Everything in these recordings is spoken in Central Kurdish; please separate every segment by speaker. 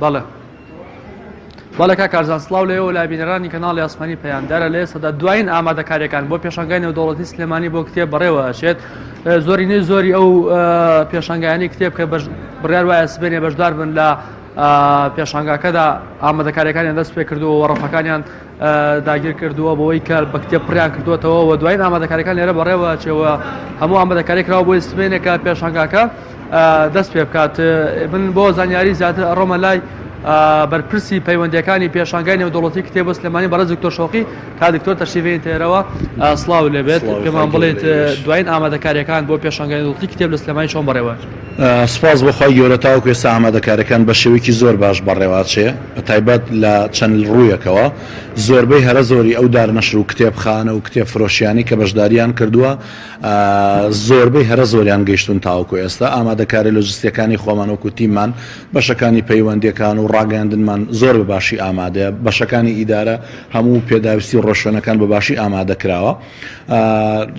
Speaker 1: بەڵێ بەڵێ کاکارزان سڵاو لێ و لابینەرانی کەناڵی ئاسمانی پەیامدارە لێ سەدا دوایین ئامادەکاریەکان بۆ پێشانگای نێودەوڵەتی سلێمانی بۆ کتێب بەڕێوە ئەچێت زۆری ئەو پێشانگایانی کتێب کە بڕیار وایە سبێنێ بەشدار بن لە پێشانگاکەدا ئامادەکاریەکانیان دەست پێ کردووە و ڕەفەکانیان داگیر کردووە بۆەوەی کە بە کتێب پڕیان کردوێتەوە و دوایین ئامادەکاریەکان لێرە بەڕێوە چێوە هەموو ئامادەکاری کراوە بۆی سبێنێکە پێشانگاکە دەست پێ بکات. من بۆ زانیاری زیاتر ئەڕۆمە لای بەرپرسی پەیوەندیەکانی پێشانگای نێودەوڵەتی کتێبە سلێمانی بەڕێز دکتۆر شەوقی کا دکتۆر تەشریفێن تێرەوە سڵاو لێبێت پێمان بڵێت دوایین ئامادەکاریەکان بۆ پێشانگای نێودەوڵەتی کتێب لە سلێمانی چۆن بەڕێوە.
Speaker 2: سپاس بۆخوای گەورە تاوەکو ئێستا ئامادەکاریەکان بە شێوەیەکی زۆر باش بەڕێوەچێ بەتایبەت لە چەند ڕوویەکەوە زۆربەی هەرە زۆری ئەو دارنەشر و کتێبخانە و کتێب فرۆشیانی کە بەشداریان کردووە زۆربەی هەرە زۆریان گەیشتون تاوەکو ئێستا ئامادەکاری لۆجستیەکانی خۆمان وەکو تیممان بەشەکانی پەیوەندیەکان و ڕاگەاندنمان زۆر بەباشی ئامادەیە بەشەکانی ئیدارە هەموو پێداویستی و ڕۆشنەکان بەباشی ئامادەکراوە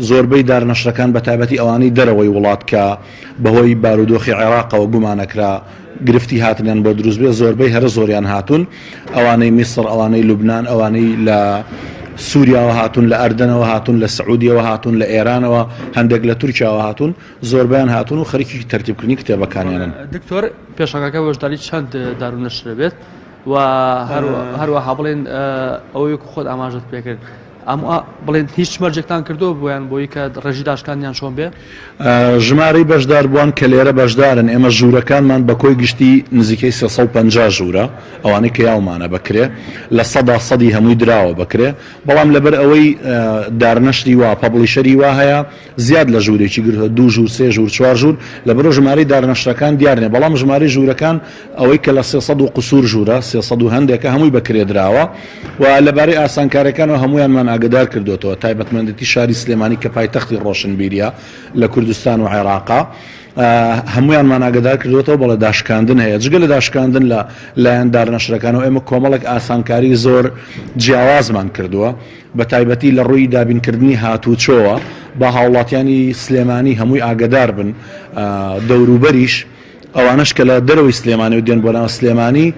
Speaker 2: زۆربەی دارنەشرەکان بەتایبەتی ئەوانەی دەرەوەی وڵات کە بەهۆی بارودۆخی عێراقەوە گومانەکرا گرفتی هاتنیان بۆ دروستبێ زۆربەی هەرە زۆریان هاتوون ئەوانەی میسر ئەوانەی لوبنان ئەوانەی لە سووریاوە هاتوون لە ئەردنەوە هاتوون لە سعودیەوە هاتوون لە ئێرانەوە هەندێک لە تورکیاوە هاتوون زۆربیان هاتوون و خەریکی تەرتیبکردنی کتێبەکانیانن.
Speaker 1: دکتۆر پێشانگاکە بەشداری چەند دارونەشر بێت و هەروەها بڵێن ئەوەی خۆت ئاماژت پێکرد بڵێن هیچ مەرجێکتان کردو بۆیان بۆی کە ڕێژی داشکانیان چۆن بێ
Speaker 2: ژمارەی بەشدار بووان کە لێرە بەشدارن ئێمە ژوورەکانمان بە کۆی گشتی نزیکەی 350 ژوورە ئەوانەی کە یاومانە بکرێ لە سەدی هەمووی دراوە بکرێ بەڵام لەبەر ئەوەی دارنەشری وا پەبلیشەری وا هەیە زیاد لە ژوورێکی گرتە 2 ژوور 3 ژوور 4 ژوور لەبەرەوە ژمارەی دارنەشرەکان دیارنێ بەڵام ژمارەی ژوورەکان ئەوەی کە لە 300 و قسوور ژوورە 300 و هەندێکە هەمووی بەکرێ دراوە و لەبارەی ئاسانکاریەکانەوە هەمویانمان ئاگدار کردوێتەوە تایبەتمەندەتی شاری سلێمانی کە پایتەختی ڕۆشنبیریە لە کوردستان و عێراقا هەمویانمان ئاگدار کردوێتەوە بەڵێ داشکاندن هەیە جگە لە داشکاندن لە لایەن دارنەشرەکانەوە ئێمە کۆمەڵێک ئاسانکاری زۆر جیاوازمان کردووە بە تایبەتی لە ڕووی دابینکردنی هاتوچۆوە بە هاوڵاتیانی سلێمانی هەمووی ئاگدار بن دەوروبەریش ئەوانش کە لە دەرەوەی سلێمانی و دێن بۆ ناو سلێمانی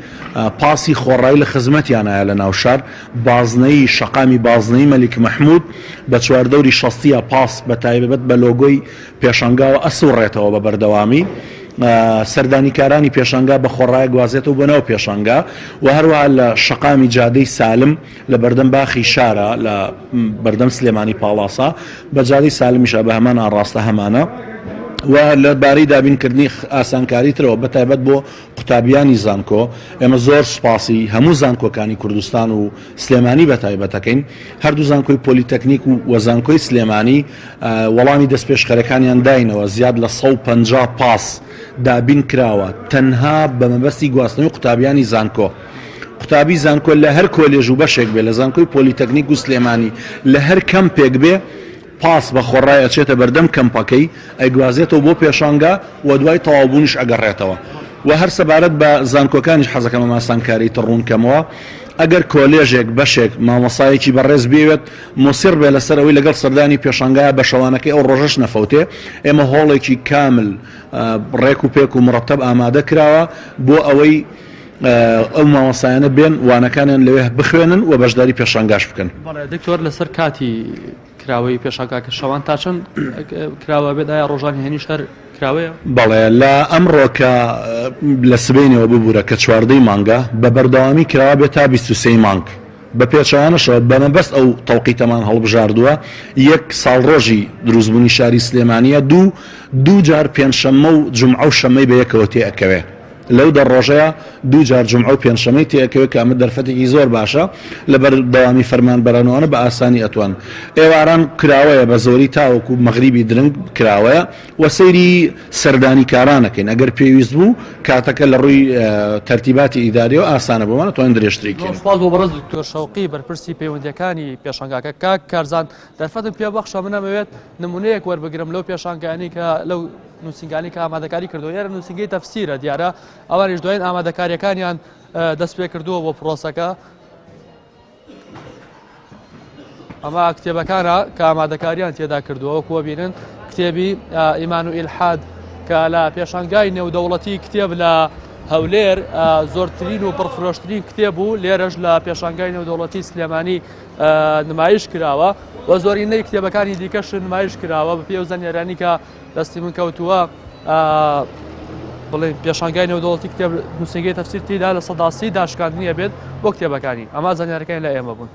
Speaker 2: پاسی خۆڕایی لە خزمەتیانایە لە ناو شار بازنەی شەقامی بازنەی مەلیک مەحموود بە چواردەوری شەستیە پاس بە تایبەت بە لۆگۆی پێشانگاوە ئەسوڕێتەوە بە بەردەوامی سەردانیکارانی پێشانگا بە خۆڕای گوازێتەوە بەناو پێشانگا و هەروەها لە شەقامی جادەی سالم لە بەردەم باخی شارە لە بەردەم سلێمانی پاڵاسا بە جادەی سالمیشە بە هەمان ئاڕاستە هەمانە و لەبارەی دابینکردنی ئاسانکاری ترەوە بەتایبەت بۆ قوتابیانی زانکۆ ئێمە زۆر سوپاسی هەموو زانکۆکانی کوردستان و سلێمانی بەتایبەتەکەین هەردوو زانکۆی پۆلیتەکنیک و زانکۆی سلێمانی وەڵامی دەستپێشخەرەکانیان داینەوە زیاد لە 150 پاس دابین کراوە تەنها بە مەبەستی گواستنەوەی قوتابیانی زانکۆ قوتابی زانکۆ لە هەر کۆلێژ و بەشێک بێ لە زانکۆی پۆلیتەکنیک و سلێمانی لە هەر کەمپێک بێ پاس بە خۆڕای ئەچێتە بەردەم کەمپەکەی ئەیگوازێتەوە بۆ پێشانگا و دوای تەواوبوونیش ئەگەڕێتەوە و هەر سەبارەت بە زانکۆکانیش حەزەکەمە ماسانکاری تڕوونکەمەوە ئەگەر کۆلێژێک بەشێک مامۆسایەکی بەڕێز بێوێت مۆسیر بێ لەسەرەوەی لەگەڵ سەردانی پێشانگایە بە شەوانەکەی ئەو ڕۆژەش نەفەوتێ ئێمە هۆڵێکی کامل ڕێک و پێک و مڕەتەب ئامادە کراوە بۆ ئەوەی ئەو مامۆسایانە بێن وانەکانیان لەوێ بخوێنن و بەشداری پێشانگاش بکەن.
Speaker 1: دکتۆر لەسەر کاتی کراوەی پێشانگاکە شەوان تا چەند کراوە بێت ئایا ڕۆژانی هێنیش هەر کراوەیە؟
Speaker 2: بەڵێ لە ئەمڕۆ کە لە سبەینەوە ببوورە کە 14 مانگە بە بەردەوامی کراوە بێت تا 23 مانگ بە پێچەوانەشەوە بەمەبەست ئەو تەوقیتەمان هەڵبژاردووە یەک ساڵڕۆژی دروستبوونی شاری سلێمانیە دوو جار پێنجشەممە و جومعە و شەمەی بە یەکەوە تێئەکەوێ لەو دەڕۆژەیە دوو جار جومعە و پێنجشەمەی تێئەکەوێت کە ئەمە دەرفەتێکی زۆر باشە لەبەر دەوامی فەرمانبەرانەوە بە ئاسانی ئەتوان ئێواران کراوەیە بە زۆری تاوەکو مەغریبی درنگ کراوەیە و سەیری سەردانیکارانەکەین ئەگەر پێویست بوو کاتەکە لە ڕووی تەرتیباتی ئیداریەوە ئاسانە بۆمان توانین درێژترێکین.
Speaker 1: سپاس بۆ بەڕێز دکتۆر شەوقی بەرپرسی پەیوەندیەکانی پێشانگاکە کاک کارزان دەرفەتم پێ بەخشە من ئەمەوێت نمونەیەک وەربگرم لەو پێشانگایانی کە لەو نووسنگانی کە ئامادەکاری کردو یارە نووسنگی تەفسیرە دیارە ئەوانیش دوایین ئامادەکاریەکانیان دەست پێ کردووە بۆ پرۆسەکە ئەمە کتێبەکانە کە ئامادەکاریان تێدا کردووە وەکوە بینن کتێبی ئیمان و ئیلحاد کە لە پێشانگای نێودەوڵەتی کتێب لە هەولێر زۆرترین و پڕفرۆشترین کتێب بوو لێرەش لە پێشانگای نێودەوڵەتی سلێمانی نمایش کراوە و زۆرینەی کتێبەکانی دیکەش نمایش کراوە بە پێ زانیارانی کە دەستی من کەوتووە بڵێ پێشانگای نێودەوڵەتی کتێب نووسینگەی تەفسیر تێدا لە 130 داشکاندنیە بێت بۆ کتێبەکانی ئەمە زانیارەکانی لە ئێمە بوون.